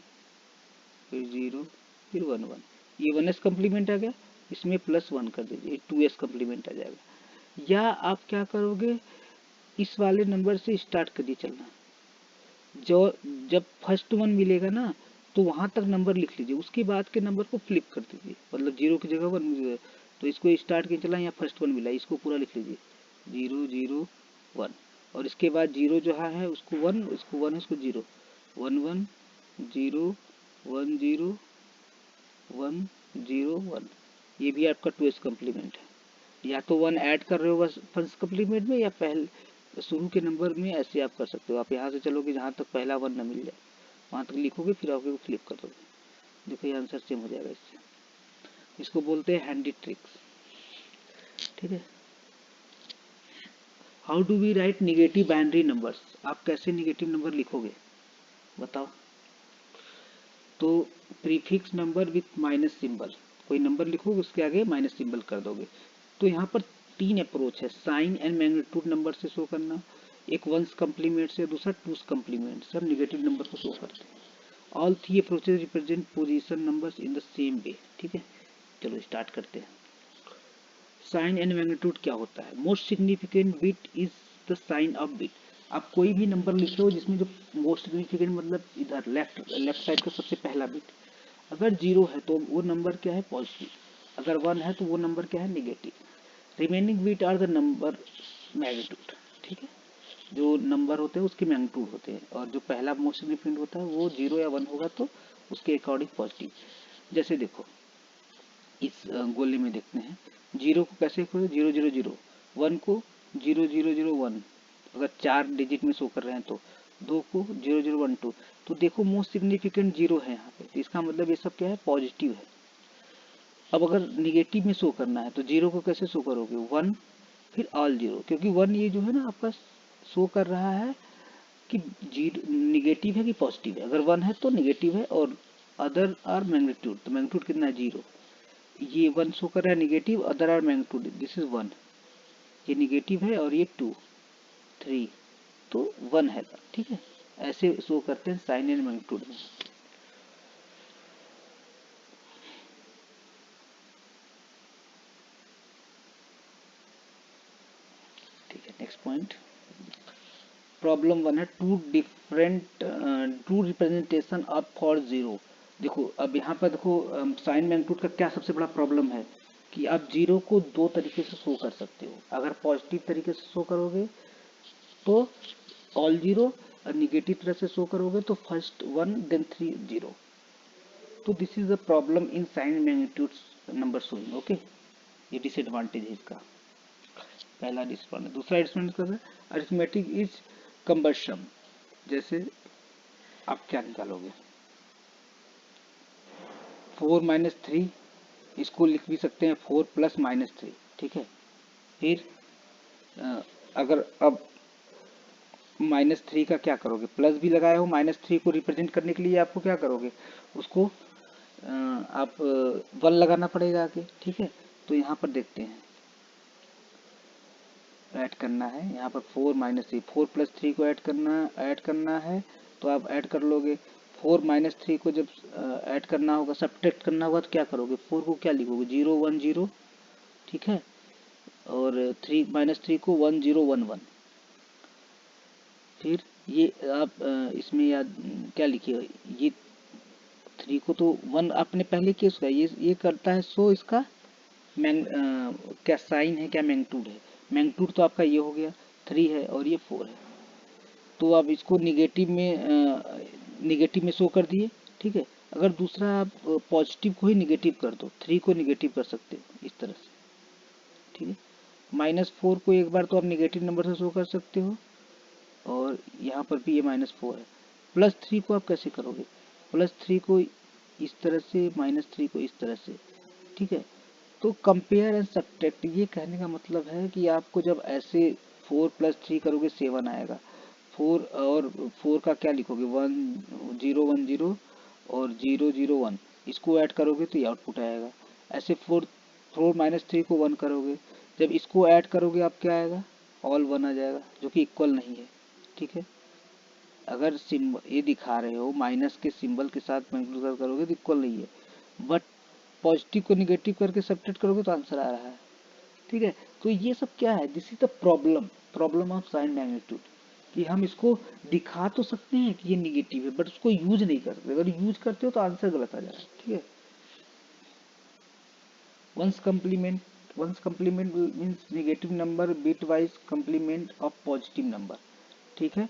फिर 0 फिर 1 1, ये 1s कम्प्लीमेंट आ गया। इसमें +1 कर दीजिए, 2s कम्प्लीमेंट आ जाएगा। या आप क्या करोगे, इस वाले नंबर से स्टार्ट करिए चलना, जो जब फर्स्ट वन मिलेगा ना तो वहां तक नंबर लिख लीजिए, उसके बाद के नंबर को फ्लिप कर दीजिए, मतलब 0 की जगह 1 मिल गया, तो इसको स्टार्ट के चला, यहाँ फर्स्ट वन मिला, इसको पूरा लिख लीजिए 0 0 1, और इसके बाद 0 जो है उसको 1, इसको 1 उसको 0 1 1 0 1 0 1 0 1, ये भी आपका 2s कम्प्लीमेंट है। या तो 1 ऐड कर रहे हो बस फर्स्ट कम्प्लीमेंट में, या पहले शुरू के नंबर में, ऐसे आप कर सकते हो। आप यहाँ से चलोगे जहाँ तक पहला 1 न मिल जाए वहाँ तक लिखोगे, फिर आगे फ्लिप कर दोगे, देखो ये आंसर सेम हो जाएगा इससे। इसको बोलते हैं हैंडी ट्रिक्स। ठीक है, how do we write negative binary numbers? आप कैसे निगेटिव नंबर लिखोगे बताओ? तो prefix number with minus symbol, कोई नंबर लिखोगे उसके आगे माइनस सिंबल कर दोगे। तो यहाँ पर 3 अप्रोच है, साइन एंड मैग्नीट्यूड नंबर से शो करना, एक वंस कम्प्लीमेंट से, दूसरा टूस कम्प्लीमेंट से हम निगेटिव नंबर को शो करते हैं। All 3 approaches represent position numbers in the same way. ठीक है, चलो स्टार्ट करते हैं। साइन एंड मैग्नीट्यूड क्या होता है? Most significant bit is the sign of bit. आप कोई भी नंबर लिखे हो जिसमें जो मोस्ट सिग्निफिकेंट मतलब इधर लेफ्ट साइड का सबसे पहला बिट, अगर 0 है तो वो नंबर क्या है पॉजिटिव, अगर 1 है तो वो नंबर क्या है negative. Remaining bit are the number magnitude. ठीक है, जो नंबर होते हैं उसके मैग्नीट्यूड होते हैं, और जो पहला मोस्ट सिग्निफिकेंट होता है वो 0 या 1 होगा तो उसके अकॉर्डिंग पॉजिटिव। जैसे देखो इस गोले में देखते हैं, 0 को कैसे करो 0 0 0, 1 को 0 0 0 1, अगर 4 डिजिट में शो कर रहे हैं तो 2 को 0 0 1 2, तो देखो मोस्ट सिग्निफिकेंट 0 है यहाँ पे, तो इसका मतलब ये सब क्या है पॉजिटिव है। अब अगर निगेटिव में शो करना है तो 0 को कैसे शो करोगे 1 फिर ऑल 0, क्योंकि 1 ये जो है ना आपका शो कर रहा है कि जीरो निगेटिव है कि पॉजिटिव है। अगर 1 है तो निगेटिव है, और अदर आर मैग्नीट्यूड, तो मैग्नीट्यूड कितना है 0, ये 1 शो कर रहा है negative, other are magnitude, this is 1, ये निगेटिव है, और ये 2 3, तो 1 है। ठीक है, ऐसे शो करते हैं साइन एंड मैग्नीट्यूड में। ठीक है, नेक्स्ट पॉइंट प्रॉब्लम 1 है two representation of for zero. देखो अब यहाँ पर देखो साइन मैग्नीट्यूड का क्या सबसे बड़ा प्रॉब्लम है कि आप जीरो को दो तरीके से शो कर सकते हो। अगर पॉजिटिव तरीके से शो करोगे तो ऑल जीरो, और निगेटिव तरह से शो करोगे तो first one then three zero. तो this is the problem in sign magnitude number showing. Okay, ये डिसएडवांटेज है इसका, पहला डिसएडवांटेज। दूसरा डिसएडवांटेज क्या है, अरिथमेटिक इज कंबर्शन। जैसे आप क्या निकालोगे, 4 - 3, इसको लिख भी सकते हैं 4 + -3। ठीक है, फिर अगर अब -3 का क्या करोगे, प्लस भी लगाए हो, -3 को रिप्रेजेंट करने के लिए आपको क्या करोगे, उसको आप 1 लगाना पड़ेगा आगे। ठीक है, तो यहाँ पर देखते हैं ऐड करना है, यहाँ पर 4 - 3, 4 + 3 को ऐड करना है, तो आप ऐड कर लोगे। 4 - 3 को जब ऐड करना होगा, सब्ट्रैक्ट करना होगा, तो क्या करोगे, 4 को क्या लिखोगे, 0 1 0। ठीक है, और 3 -3 को 1 0 1 1। फिर ये आप इसमें याद क्या लिखिए, ये 3 को तो 1 आपने पहले किया, उसका ये करता है सो इसका क्या साइन है, क्या मैग्नीट्यूड है। मैग्नीट्यूड तो आपका ये हो गया 3 है और ये 4 है, तो आप इसको निगेटिव में शो कर दिए। ठीक है, अगर दूसरा आप पॉजिटिव को ही निगेटिव कर दो, 3 को निगेटिव कर सकते हो इस तरह से। ठीक है, -4 को एक बार तो आप निगेटिव नंबर से शो कर सकते हो, और यहाँ पर भी ये -4 है। +3 को आप कैसे करोगे, +3 को इस तरह से, -3 को इस तरह से। ठीक है, तो कंपेयर एंड सब्ट्रैक्ट, ये कहने का मतलब है कि आपको जब ऐसे 4 + 3 करोगे 7 आएगा। 4 और 4 का क्या लिखोगे, 1 0 1 0 और 0 0 1, इसको ऐड करोगे तो ये आउटपुट आएगा। ऐसे 4 -3 को 1 करोगे, जब इसको ऐड करोगे आप क्या आएगा, ऑल 1 आ जाएगा, जो कि इक्वल नहीं है। ठीक है, अगर सिंबल ये दिखा रहे हो माइनस के सिंबल के साथ मल्टीप्लाई करोगे तो इक्वल नहीं है, बट पॉजिटिव को निगेटिव करके सब्ट्रैक्ट करोगे तो आंसर आ रहा है। ठीक है, तो ये सब क्या है, this is the problem of sine magnitude, कि हम इसको दिखा तो सकते हैं कि ये निगेटिव है, बट उसको यूज नहीं कर सकते। अगर यूज करते हो तो आंसर गलत आ जाएगा। ठीक है, one's complement means negative number bitwise complement of positive number. ठीक है,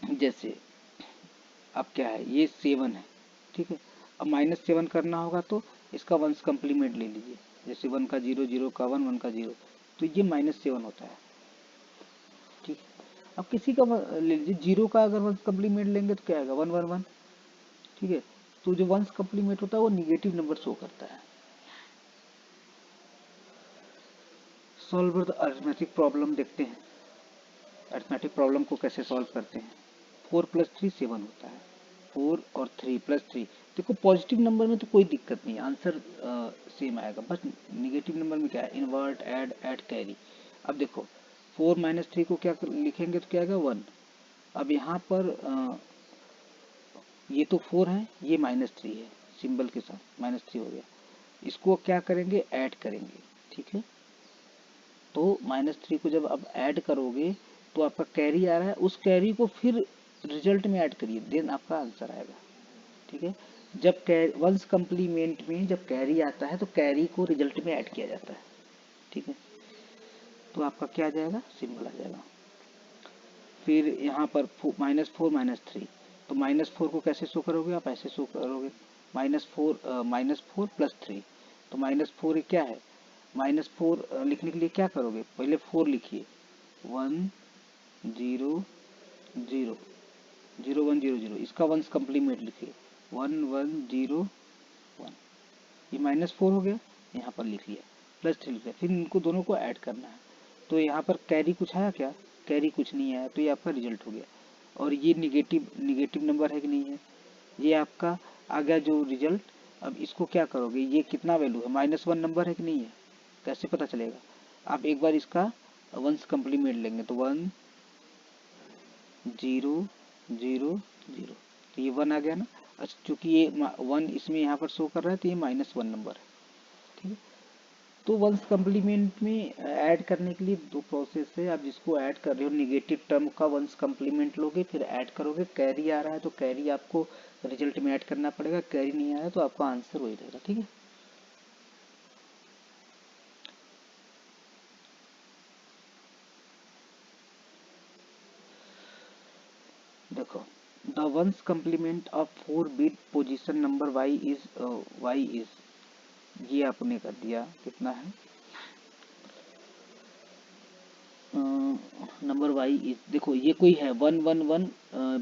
जैसे अब क्या है, ये 7 है। ठीक है, अब -7 करना होगा तो इसका वंस कम्प्लीमेंट ले लीजिए, जैसे 1 का 0 0 का 1 1 का 0, तो ये -7 होता है। ठीक है, अब किसी का ले लीजिए, 0 का अगर वंस कम्प्लीमेंट लेंगे तो क्या आएगा, 1 1 1। ठीक है, तो जो वंस कम्प्लीमेंट होता है वो निगेटिव नंबर शो करता है। सॉल्व द अरिथमेटिक प्रॉब्लम देखते हैं, अरिथमेटिक प्रॉब्लम को कैसे सॉल्व करते हैं। 4 + 3 7 होता है, 4 और 3 + 3। देखो पॉजिटिव नंबर में तो कोई दिक्कत नहीं है, आंसर सेम आएगा, बस निगेटिव नंबर में क्या है, इन्वर्ट, ऐड कैरी। अब देखो 4 - 3 को क्या लिखेंगे तो क्या आएगा, 1। अब यहाँ पर ये तो 4 है, ये -3 है, सिंबल के साथ -3 हो गया, इसको क्या करेंगे, ऐड करेंगे। ठीक है, तो -3 को जब आप ऐड करोगे तो आपका कैरी आ रहा है, उस कैरी को फिर रिजल्ट में ऐड करिए, देन आपका आंसर आएगा। ठीक है, जब वंस कंप्लीमेंट में जब कैरी आता है तो कैरी को रिजल्ट में ऐड किया जाता है। ठीक है, तो आपका क्या आ जाएगा, सिंबल आ जाएगा। फिर यहाँ पर -4 -3, तो -4 को कैसे शो करोगे, आप ऐसे शो करोगे, -4 + 3, तो -4 क्या है, -4 लिखने के लिए क्या करोगे, पहले 4 लिखिए, 1 0 0 0 1 0 0, इसका वंस कम्प्लीमेंट लिखिए, 1 1 0 1, ये -4 हो गया, यहाँ पर लिख लिया, +3 लिख लिया, फिर इनको दोनों को ऐड करना है। तो यहाँ पर कैरी कुछ आया क्या, कैरी कुछ नहीं आया, तो ये आपका रिजल्ट हो गया। और ये निगेटिव नंबर है कि नहीं है, ये आपका आ गया जो रिजल्ट। अब इसको क्या करोगे, ये कितना वैल्यू है, -1 नंबर है कि नहीं है, कैसे पता चलेगा, आप एक बार इसका वंस कम्प्लीमेंट लेंगे, तो 1 0 0 0, तो ये 1 आ गया ना। अच्छा, चूंकि ये 1 इसमें यहाँ पर शो कर रहा है तो ये -1 नंबर है। ठीक है, तो वंस कम्प्लीमेंट में ऐड करने के लिए दो प्रोसेस है। आप जिसको ऐड कर रहे हो निगेटिव टर्म का वंस कम्प्लीमेंट लोगे, फिर ऐड करोगे। कैरी आ रहा है तो कैरी आपको रिजल्ट में ऐड करना पड़ेगा, कैरी नहीं आया तो आपका आंसर वही रहेगा। ठीक है, देखो the ones complement of 4 bit position number y is, ये आपने कर दिया। कितना है नंबर y इज, देखो ये कोई है 111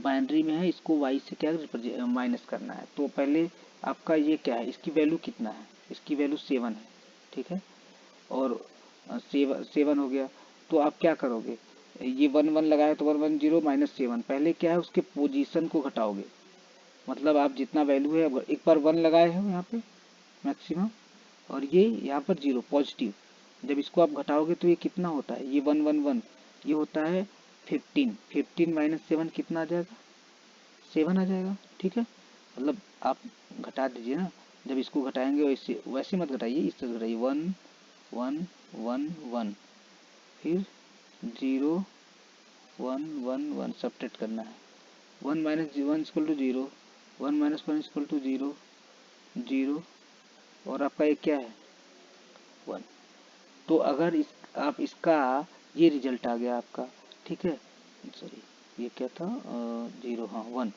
बाइनरी में है, इसको y से क्या माइनस करना है। तो पहले आपका ये क्या है, इसकी वैल्यू कितना है, इसकी वैल्यू 7 है। ठीक है, और 7 हो गया। तो आप क्या करोगे, ये 1 1 लगाया तो 110 माइनस 7, पहले क्या है उसके पोजीशन को घटाओगे। मतलब आप जितना वैल्यू है, अगर एक बार 1 लगाए हो यहाँ पे मैक्सिमम, और ये यहाँ पर 0 पॉजिटिव, जब इसको आप घटाओगे तो ये कितना होता है, ये 111, ये होता है 15। 15 माइनस 7 कितना आ जाएगा, 7 आ जाएगा। ठीक है, मतलब आप घटा दीजिए ना, जब इसको घटाएंगे वैसे वैसे मत घटाइए, इस तरह घटाइए 1 1 1 1, फिर 0 1 1 1 सब्ट्रैक्ट करना है। 1 minus 1 equal to 0, 1 minus 1 equal to 0 0, और आपका ये क्या है 1। तो अगर आप इसका ये रिजल्ट आ गया आपका। ठीक है, सॉरी ये क्या था 0, हाँ 1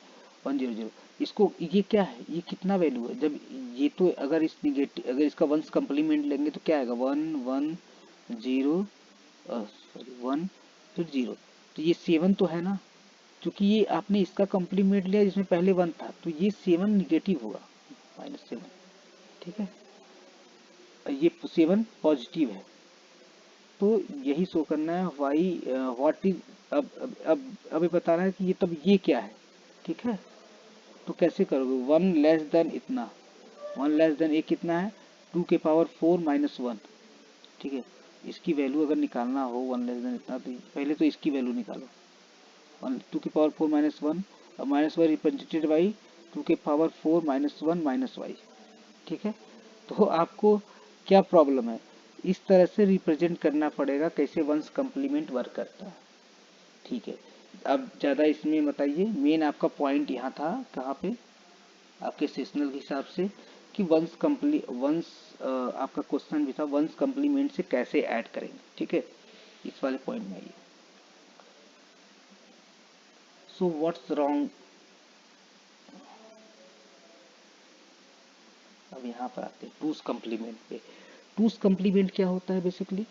1 0 0, इसको ये क्या है, ये कितना वैल्यू है, जब ये तो अगर इस निगेटिव अगर इसका वंस कम्प्लीमेंट लेंगे तो क्या आएगा 1 1 0 सॉरी 1 फिर 0, तो ये 7 तो है ना, क्योंकि ये आपने इसका कम्प्लीमेंट लिया जिसमें पहले 1 था, तो ये 7 निगेटिव होगा, -7। ठीक है, ये 7 पॉजिटिव है। तो यही शो करना है वाई व्हाट इज, अब अभी बताना है कि ये तब ये क्या है। ठीक है, तो कैसे करोगे, 1 लेस देन इतना, 1 लेस देन एक कितना है 2 के पावर 4 माइनस 1। ठीक है, इसकी वैल्यू अगर निकालना हो 1 लेस देन इतना, तो पहले तो इसकी वैल्यू निकालो, 2 के पावर 4 माइनस 1, और माइनस वाई रिप्रेजेंटेड बाई 2 के पावर 4 माइनस 1 माइनस वाई। ठीक है, तो आपको क्या प्रॉब्लम है, इस तरह से रिप्रेजेंट करना पड़ेगा कैसे वंस कम्प्लीमेंट वर्क करता है। ठीक है, अब ज़्यादा इसमें बताइए, मेन आपका पॉइंट यहाँ था कहाँ पे आपके सेशनल के हिसाब से, कि वंस आपका क्वेश्चन भी था वंस कम्प्लीमेंट से कैसे ऐड करेंगे। ठीक है, इस वाले पॉइंट में आइए। सो व्हाट्स रॉन्ग, अब यहाँ पर आते हैं टूस कम्प्लीमेंट पे। टूस कम्प्लीमेंट क्या होता है, basically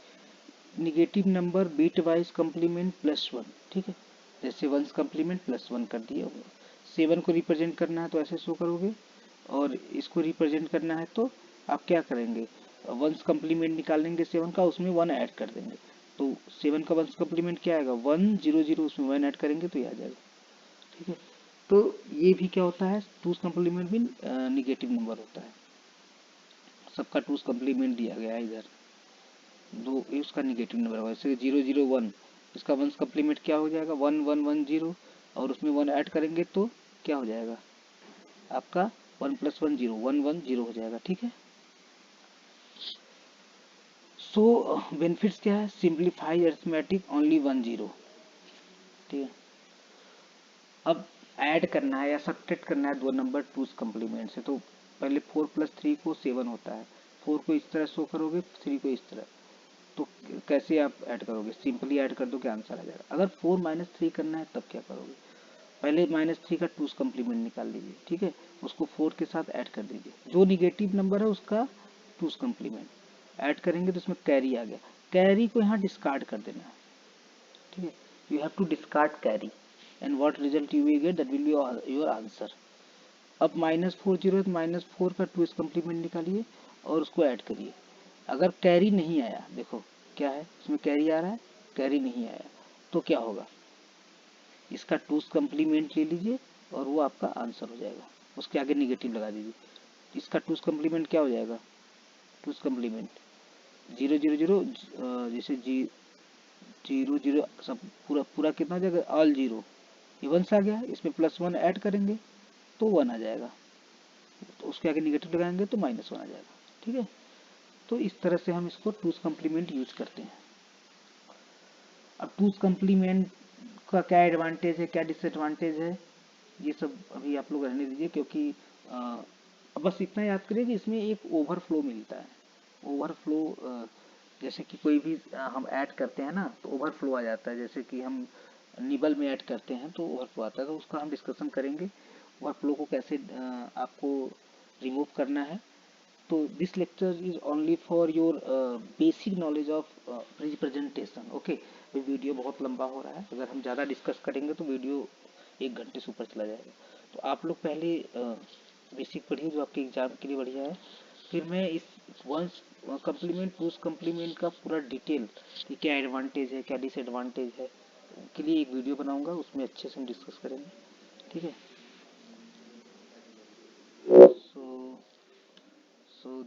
negative number bitwise complement plus 1। ठीक है, जैसे वंस कम्प्लीमेंट प्लस 1 कर दिए होगा। 7 को रिप्रेजेंट करना है तो ऐसे शो करोगे, और इसको रिप्रेजेंट करना है तो आप क्या करेंगे, वंस कम्प्लीमेंट निकालेंगे 7 का, उसमें 1 ऐड कर देंगे। तो 7 का वंस कम्प्लीमेंट क्या आएगा 1 0 0, उसमें 1 ऐड करेंगे तो ये आ जाएगा। ठीक है, तो ये भी क्या होता है, टूस कम्प्लीमेंट भी निगेटिव नंबर होता है। सबका टूस कम्प्लीमेंट दिया गया है इधर, दो ये उसका निगेटिव नंबर होगा, जैसे 0 0 1, इसका वंस कम्प्लीमेंट क्या हो जाएगा 1 1 1 0, और उसमें 1 ऐड करेंगे तो क्या हो जाएगा आपका 1 प्लस 1 0, 1 1 0 हो जाएगा। ठीक है, सो बेनिफिट्स क्या है, सिंप्लीफाई अरिथमेटिक ओनली 1 0। ठीक है, अब ऐड करना है या सब्ट्रैक्ट करना है दो नंबर टूस कम्प्लीमेंट से, तो पहले 4 प्लस 3 को 7 होता है, 4 को इस तरह शो करोगे, 3 को इस तरह, तो कैसे आप ऐड करोगे, सिंपली ऐड कर दो क्या आंसर आ जाएगा। अगर 4 माइनस 3 करना है तब क्या करोगे, पहले -3 का टूस कम्प्लीमेंट निकाल लीजिए। ठीक है, उसको 4 के साथ ऐड कर दीजिए, जो निगेटिव नंबर है उसका टूस कम्प्लीमेंट ऐड करेंगे तो उसमें कैरी आ गया, कैरी को यहाँ डिस्कार्ड कर देना है। ठीक है, you have to discard carry, and what result you will get that will be your answer. अब -4 0 है तो -4 का टूस कम्प्लीमेंट निकालिए और उसको ऐड करिए। अगर कैरी नहीं आया, देखो क्या है इसमें कैरी आ रहा है, कैरी नहीं आया तो क्या होगा, इसका टूस कम्प्लीमेंट ले लीजिए और वो आपका आंसर हो जाएगा, उसके आगे निगेटिव लगा दीजिए। इसका टूस कम्प्लीमेंट क्या हो जाएगा, टूस कम्प्लीमेंट 0 0 0, जैसे 0 0 सब पूरा पूरा कितना हो जाएगा ऑल 0, ये 1 आ गया, इसमें +1 ऐड करेंगे तो 1 आ जाएगा, तो उसके आगे निगेटिव लगाएंगे तो -1 आ जाएगा। ठीक है, तो इस तरह से हम इसको टूज कम्प्लीमेंट यूज करते हैं। अब टूज कम्प्लीमेंट का क्या एडवांटेज है, क्या डिसएडवांटेज है, ये सब अभी आप लोग रहने दीजिए, क्योंकि अब बस इतना याद करिए कि इसमें एक ओवरफ्लो मिलता है। ओवरफ्लो जैसे कि कोई भी हम ऐड करते हैं ना तो ओवरफ्लो आ जाता है, जैसे कि हम निबल में ऐड करते हैं तो ओवरफ्लो आता है, तो उसका हम डिस्कशन करेंगे ओवरफ्लो को कैसे आपको रिमूव करना है। तो this lecture is only for your basic knowledge of representation. Okay, video बहुत लंबा हो रहा है, अगर हम ज़्यादा डिस्कस करेंगे तो वीडियो 1 घंटे से ऊपर चला जाएगा। तो आप लोग पहले बेसिक पढ़िए जो आपके एग्जाम के लिए बढ़िया है, फिर मैं इस वंस कम्प्लीमेंट टूज कम्प्लीमेंट का पूरा डिटेल कि क्या एडवांटेज है क्या डिसएडवांटेज है के लिए एक वीडियो बनाऊंगा, उसमें अच्छे से हम डिस्कस करेंगे। ठीक है। सो सो